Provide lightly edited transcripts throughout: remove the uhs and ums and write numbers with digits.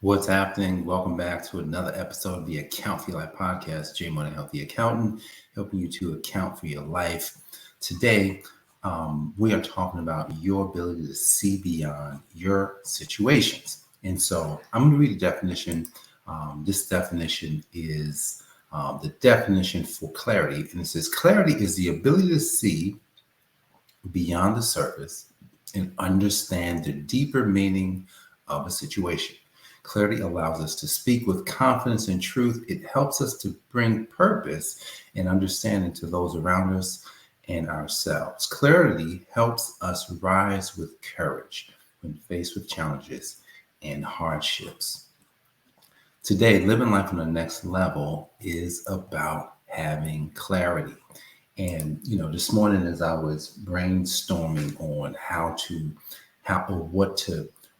What's happening? Welcome back to another episode of the Account for Your Life podcast. Jay Money, Healthy Accountant, helping you to account for your life. Today, we are talking about your ability to see beyond your situations. And so I'm going to read a definition. This definition is the definition for clarity. And it says, clarity is the ability to see beyond the surface and understand the deeper meaning of a situation. Clarity allows us to speak with confidence and truth. It helps us to bring purpose and understanding to those around us and ourselves. Clarity helps us rise with courage when faced with challenges and hardships. Today, living life on the next level is about having clarity. And this morning, as I was brainstorming on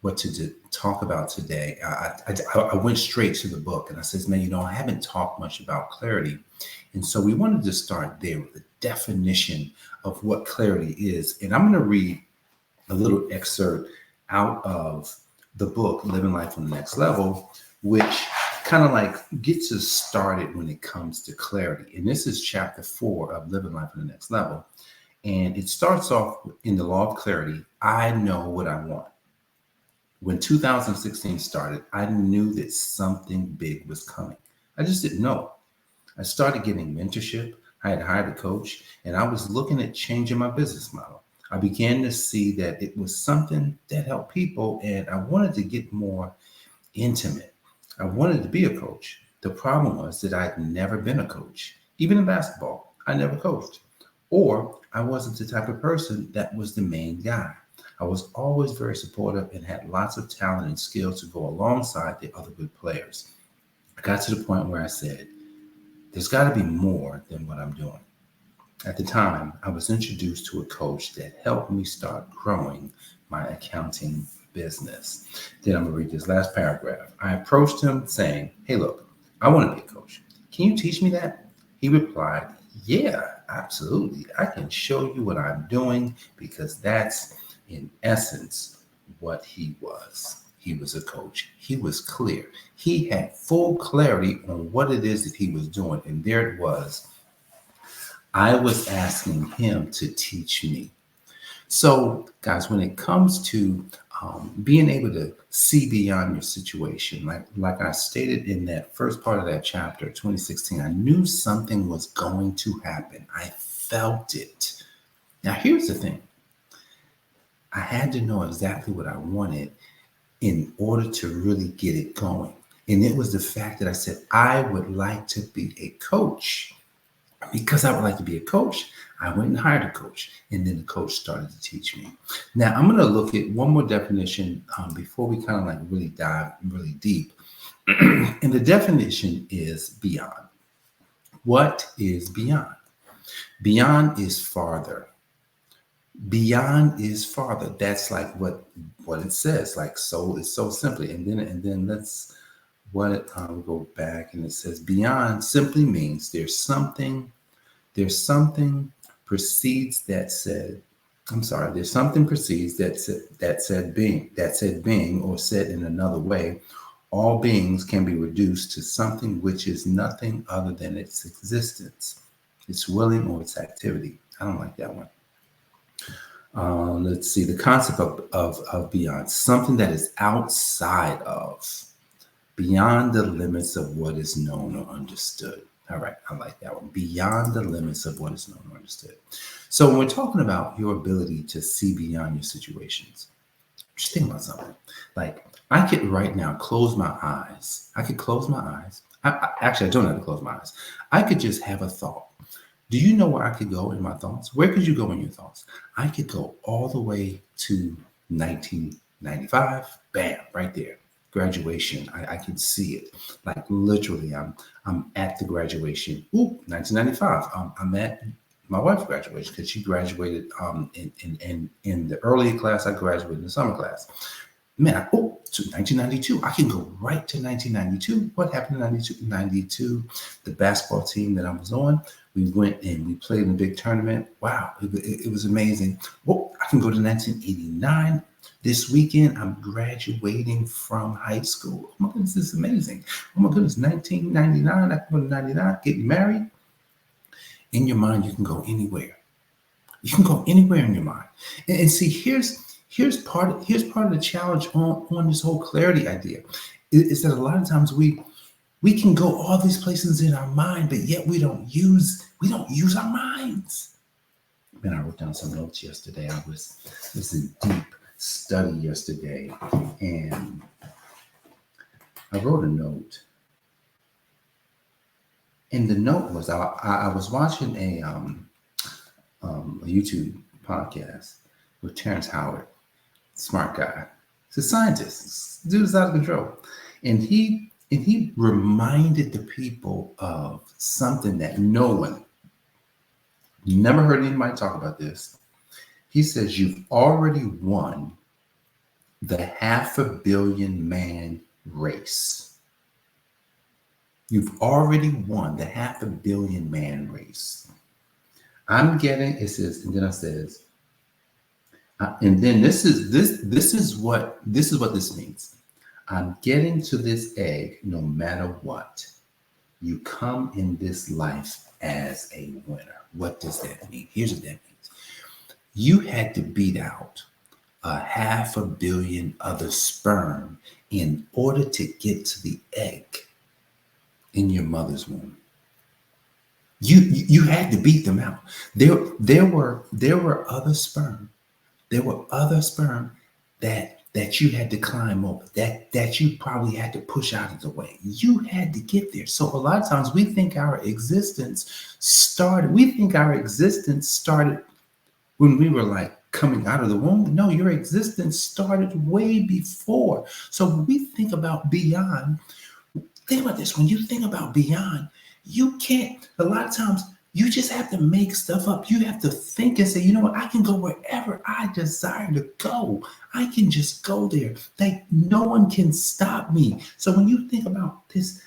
what to talk about today, I went straight to the book and I says, man, I haven't talked much about clarity. And so we wanted to start there with a definition of what clarity is. And I'm going to read a little excerpt out of the book, Living Life on the Next Level, which kind of like gets us started when it comes to clarity. And this is chapter 4 of Living Life on the Next Level. And it starts off in the law of clarity. I know what I want. When 2016 started, I knew that something big was coming. I just didn't know. I started getting mentorship. I had hired a coach, and I was looking at changing my business model. I began to see that it was something that helped people, and I wanted to get more intimate. I wanted to be a coach. The problem was that I'd never been a coach. Even in basketball, I never coached. Or I wasn't the type of person that was the main guy. I was always very supportive and had lots of talent and skills to go alongside the other good players. I got to the point where I said, there's got to be more than what I'm doing. At the time, I was introduced to a coach that helped me start growing my accounting business. Then I'm going to read this last paragraph. I approached him saying, hey, look, I want to be a coach. Can you teach me that? He replied, yeah, absolutely. I can show you what I'm doing, because that's in essence what he was. He was a coach. He was clear. He had full clarity on what it is that he was doing. And there it was. I was asking him to teach me. So, guys, when it comes to being able to see beyond your situation, like I stated in that first part of that chapter, 2016, I knew something was going to happen. I felt it. Now, here's the thing. I had to know exactly what I wanted in order to really get it going. And it was the fact that I said, I would like to be a coach. Because I would like to be a coach, I went and hired a coach. And then the coach started to teach me. Now, I'm going to look at one more definition before we kind of like really dive really deep. And the definition is beyond. What is beyond? Beyond is farther. Beyond is farther. That's like what it says. Like, so it's so simply. And then let's go back, and it says beyond simply means there's something precedes that said. There's something precedes that said being, or said in another way, all beings can be reduced to something which is nothing other than its existence, its willing, or its activity. I don't like that one. Let's see, the concept of beyond, something that is outside of, beyond the limits of what is known or understood. All right, I like that one. Beyond the limits of what is known or understood. So when we're talking about your ability to see beyond your situations, just think about something. Like, I could right now close my eyes. I could close my eyes. Actually, I don't have to close my eyes. I could just have a thought. Do you know where I could go in my thoughts? Where could you go in your thoughts? I could go all the way to 1995. Bam, right there. Graduation. I can see it. Like, literally, I'm at the graduation. 1995. I'm at my wife's graduation, because she graduated in the early class. I graduated in the summer class. Man, to 1992. I can go right to 1992. What happened in 92? The basketball team that I was on, we went and we played in a big tournament. Wow, it was amazing. I can go to 1989. This weekend, I'm graduating from high school. Oh my goodness, this is amazing. Oh my goodness, 1999, I can go to 99, get married. In your mind, you can go anywhere. You can go anywhere in your mind. And see, here's part of the challenge on this whole clarity idea. Is that a lot of times we can go all these places in our mind, but yet we don't use our minds. Man, I wrote down some notes yesterday. I was in deep study yesterday, and I wrote a note. And the note was I was watching a YouTube podcast with Terrence Howard, smart guy. He's a scientist. Dude's out of control, and he reminded the people of something that no one, never heard anybody talk about this. He says, you've already won the 500 million man race. You've already won the 500 million man race. I'm getting, it says, and then it says, and then this is what this means. I'm getting to this egg no matter what. You come in this life as a winner. What does that mean? Here's what that means. You had to beat out 500 million other sperm in order to get to the egg in your mother's womb. You had to beat them out. There were other sperm. There were other sperm that you had to climb over, that you probably had to push out of the way. You had to get there. So a lot of times we think our existence started when we were like coming out of the womb. No, your existence started way before. So when we think about beyond, think about this. When you think about beyond, you can't, a lot of times you just have to make stuff up. You have to think and say, you know what, I can go wherever I desire to go. I can just go there. Like no one can stop me. So when you think about this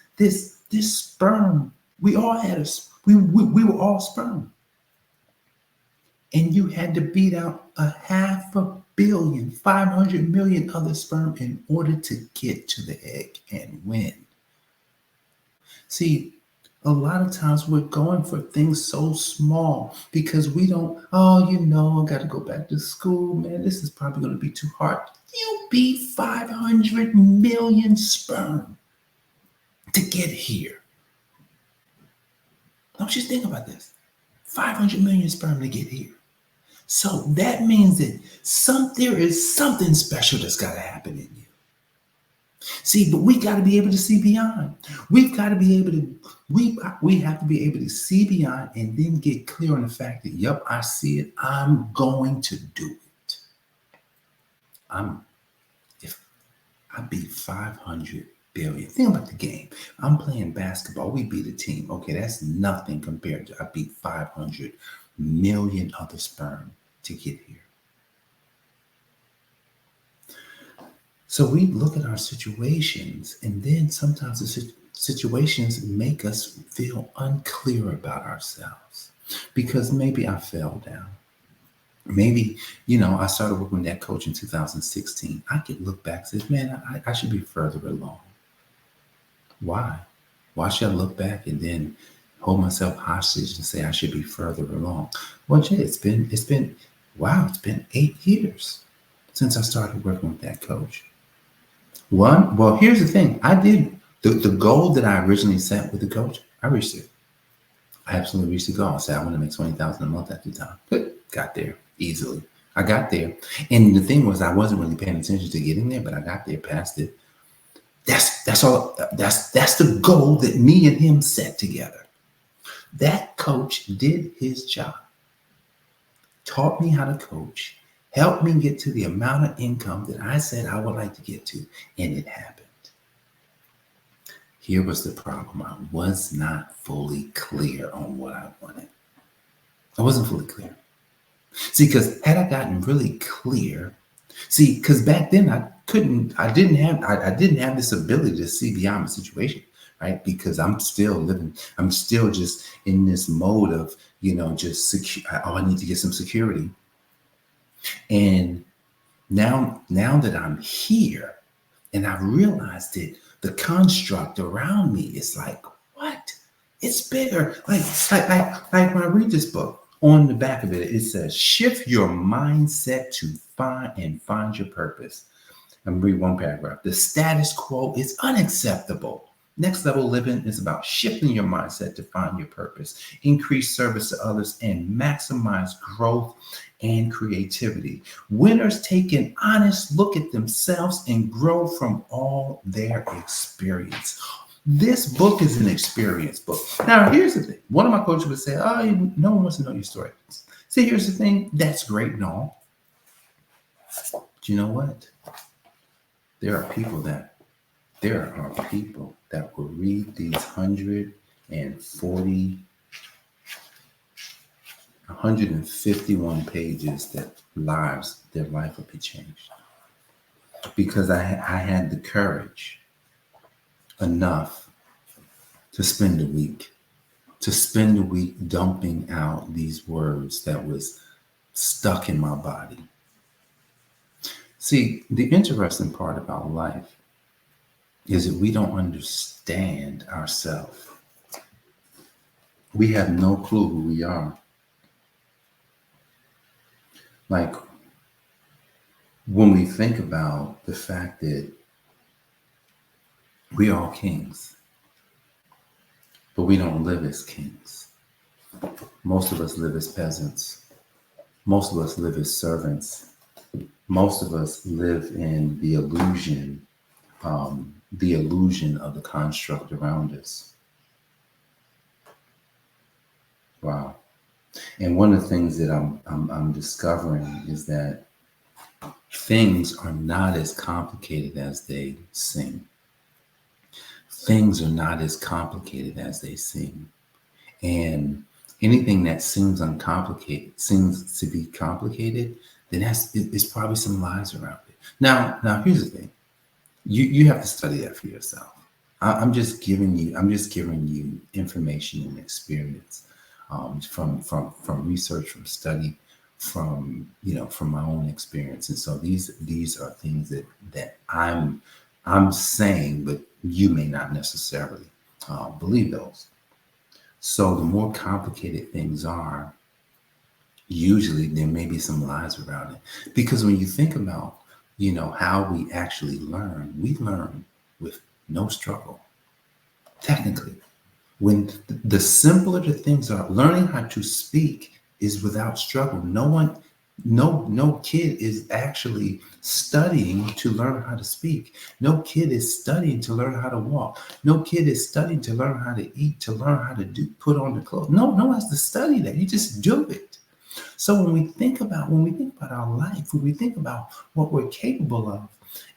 sperm, we all had we were all sperm. And you had to beat out 500 million, 500 million other sperm in order to get to the egg and win. See, a lot of times we're going for things so small because we don't, I got to go back to school, man. This is probably going to be too hard. You beat 500 million sperm to get here. Don't you think about this? 500 million sperm to get here. So that means that there is something special that's got to happen in you. See, but we got to be able to see beyond. We've got to be able to, we have to be able to see beyond and then get clear on the fact that, yep, I see it. I'm going to do it. If I beat 500 billion, think about the game. I'm playing basketball. We beat a team. Okay, that's nothing compared to I beat 500 million other sperm to get here. So we look at our situations, and then sometimes the situations make us feel unclear about ourselves because maybe I fell down. Maybe, I started working with that coach in 2016. I could look back and say, man, I should be further along. Why? Why should I look back and then hold myself hostage and say I should be further along? Well, Jay, it's been 8 years since I started working with that coach. Well, here's the thing. I did the goal that I originally set with the coach. I reached it. I absolutely reached the goal. I said I want to make $20,000 a month at the time. But got there easily. I got there, and the thing was, I wasn't really paying attention to getting there, but I got there, passed it. That's all. That's the goal that me and him set together. That coach did his job. Taught me how to coach. Helped me get to the amount of income that I said I would like to get to, and it happened. Here was the problem. I was not fully clear on what I wanted. I wasn't fully clear. See, because had I gotten really clear, because back then I didn't have this ability to see beyond the situation, right? Because I'm still just in this mode of, just secure. Oh, I need to get some security. And Now that I'm here and I've realized it, the construct around me is like, what? It's bigger. Like when I read this book, on the back of it, it says, shift your mindset to find your purpose. I'm read one paragraph. The status quo is unacceptable. Next level living is about shifting your mindset to find your purpose, increase service to others, and maximize growth and creativity. Winners take an honest look at themselves and grow from all their experience. This book is an experience book. Now, here's the thing. One of my coaches would say, oh, no one wants to know your story. See, here's the thing. That's great and all. Do you know what? There are people that will read these 151 pages that their life will be changed. Because I had the courage enough to spend a week dumping out these words that was stuck in my body. See, the interesting part about life is that we don't understand ourselves. We have no clue who we are. Like, when we think about the fact that we are all kings, but we don't live as kings. Most of us live as peasants. Most of us live as servants. Most of us live in the illusion of the construct around us. Wow. And one of the things that I'm discovering is that things are not as complicated as they seem. Things are not as complicated as they seem. And anything that seems to be complicated, then it's probably some lies around it. Now here's the thing. You have to study that for yourself. I'm just giving you information and experience from research, from study, from my own experience. And so these are things that I'm saying, but you may not necessarily believe those. So the more complicated things are, usually there may be some lies around it. Because when you think about, how we actually learn, we learn with no struggle. Technically, when the simpler the things are, learning how to speak is without struggle. No kid is actually studying to learn how to speak. No kid is studying to learn how to walk. No kid is studying to learn how to eat, to learn how to put on the clothes. No one has to study that. You just do it. So when we think about our life, when we think about what we're capable of,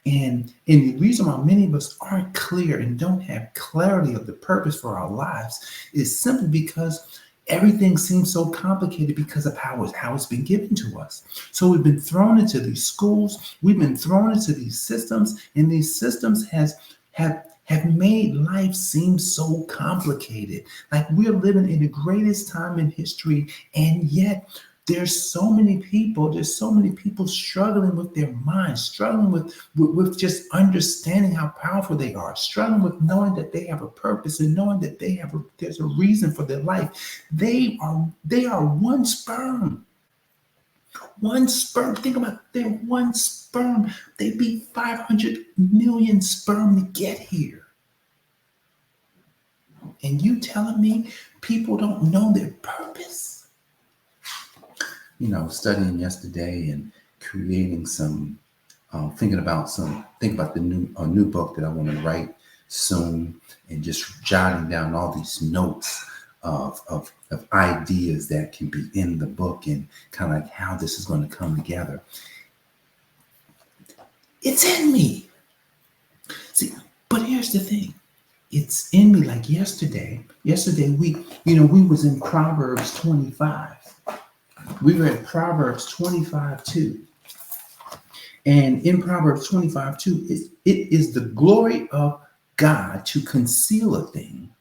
and the reason why many of us aren't clear and don't have clarity of the purpose for our lives is simply because everything seems so complicated because of how it's been given to us. So we've been thrown into these schools, we've been thrown into these systems, and these systems have made life seem so complicated. Like we're living in the greatest time in history, and yet there's so many people struggling with their minds, struggling with just understanding how powerful they are, struggling with knowing that they have a purpose and knowing that there's a reason for their life. They are one sperm. One sperm. Think about it. They're one sperm. They beat 500 million sperm to get here. And you telling me people don't know their purpose? Studying yesterday and creating think about the new book that I want to write soon, and just jotting down all these notes of ideas that can be in the book and kind of like how this is going to come together. It's in me. See, but here's the thing. It's in me. Like yesterday we was in Proverbs 25. We read Proverbs 25:2. And in Proverbs 25:2, it is the glory of God to conceal a thing,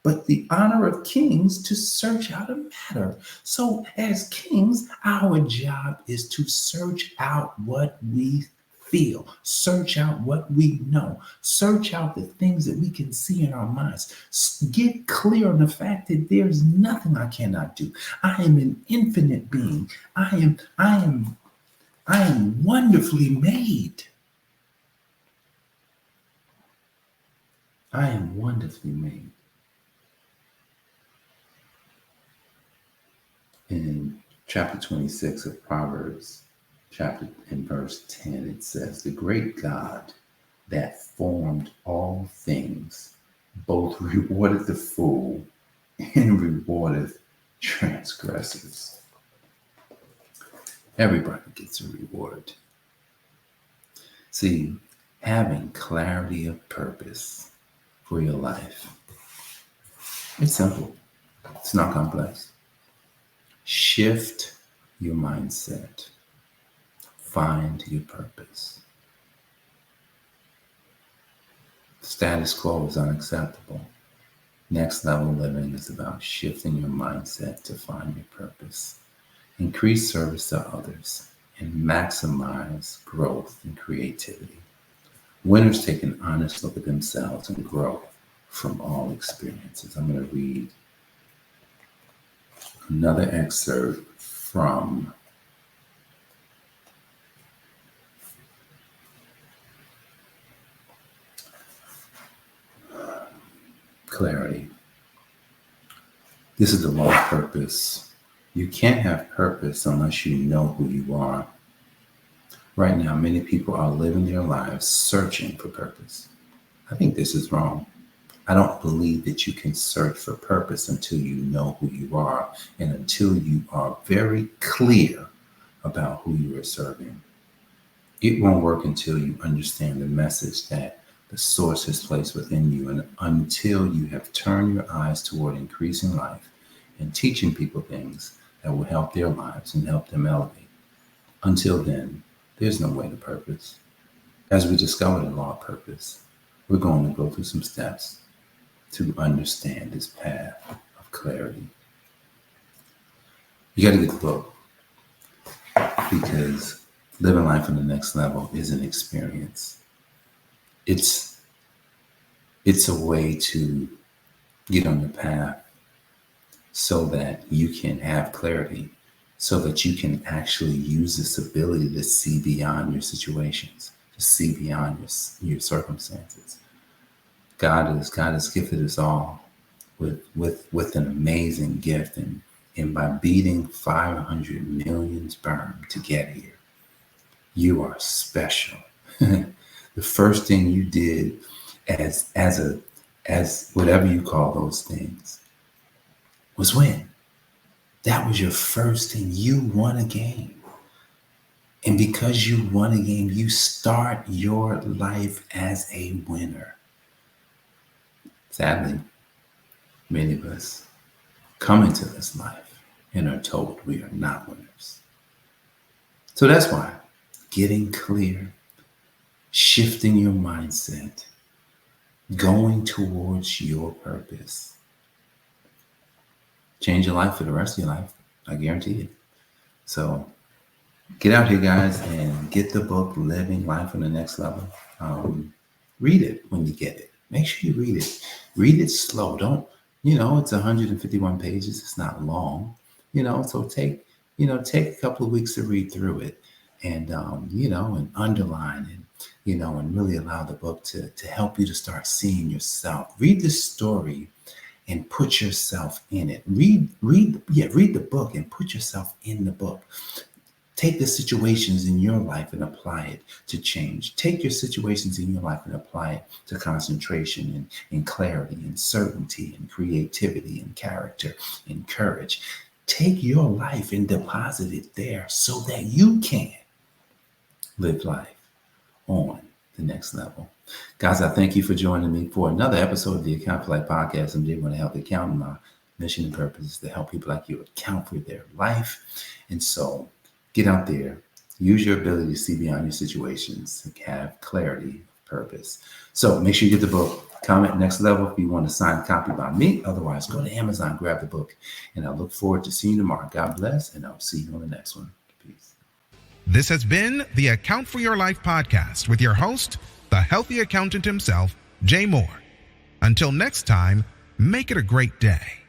but the honor of kings to search out a matter. So as kings, our job is to search out what we feel, search out what we know, search out the things that we can see in our minds. Get clear on the fact that there's nothing I cannot do. I am an infinite being. I am wonderfully made. I am wonderfully made. In chapter 26 of Proverbs, chapter in verse 10, it says, "The great God that formed all things both rewardeth the fool and rewardeth transgressors." Everybody gets a reward. See, having clarity of purpose for your life, it's simple. It's not complex. Shift your mindset. Find your purpose. Status quo is unacceptable. Next level living is about shifting your mindset to find your purpose. Increase service to others and maximize growth and creativity. Winners take an honest look at themselves and grow from all experiences. I'm going to read another excerpt from Clarity. This is the law of purpose. You can't have purpose unless you know who you are. Right now, many people are living their lives searching for purpose. I think this is wrong. I don't believe that you can search for purpose until you know who you are and until you are very clear about who you are serving. It won't work until you understand the message that the source has placed within you and until you have turned your eyes toward increasing life and teaching people things that will help their lives and help them elevate. Until then, there's no way to purpose. As we discover the law of purpose, we're going to go through some steps to understand this path of clarity. You got to get the book, because living life on the next level is an experience. It's a way to get on the path so that you can have clarity, so that you can actually use this ability to see beyond your situations, to see beyond your circumstances. God has gifted us all with an amazing gift, and by beating 500 million sperm to get here, you are special. The first thing you did as whatever you call those things was win. That was your first thing. You won a game. And because you won a game, you start your life as a winner. Sadly, many of us come into this life and are told we are not winners. So that's why getting clear, shifting your mindset, going towards your purpose, change your life for the rest of your life. I guarantee it. So get out here, guys, and get the book, Living Life on the Next Level. Read it when you get it. Make sure you read it. Read it slow. Don't, it's 151 pages. It's not long, so take a couple of weeks to read through it and, and underline and, and really allow the book to help you to start seeing yourself. Read the story and put yourself in it. Read the book and put yourself in the book. Take the situations in your life and apply it to change. Take your situations in your life and apply it to concentration and clarity and certainty and creativity and character and courage. Take your life and deposit it there so that you can live life on the next level. Guys, I thank you for joining me for another episode of the I AFYL Podcast. I'm just going to help account. My mission and purpose is to help people like you account for their life. And so get out there, use your ability to see beyond your situations, and have clarity of purpose. So make sure you get the book, Comment next level if you want a signed copy by me. Otherwise, go to Amazon, grab the book. And I look forward to seeing you tomorrow. God bless, and I'll see you on the next one. Peace. This has been the Account for Your Life podcast with your host, the healthy accountant himself, Jay Moore. Until next time, make it a great day.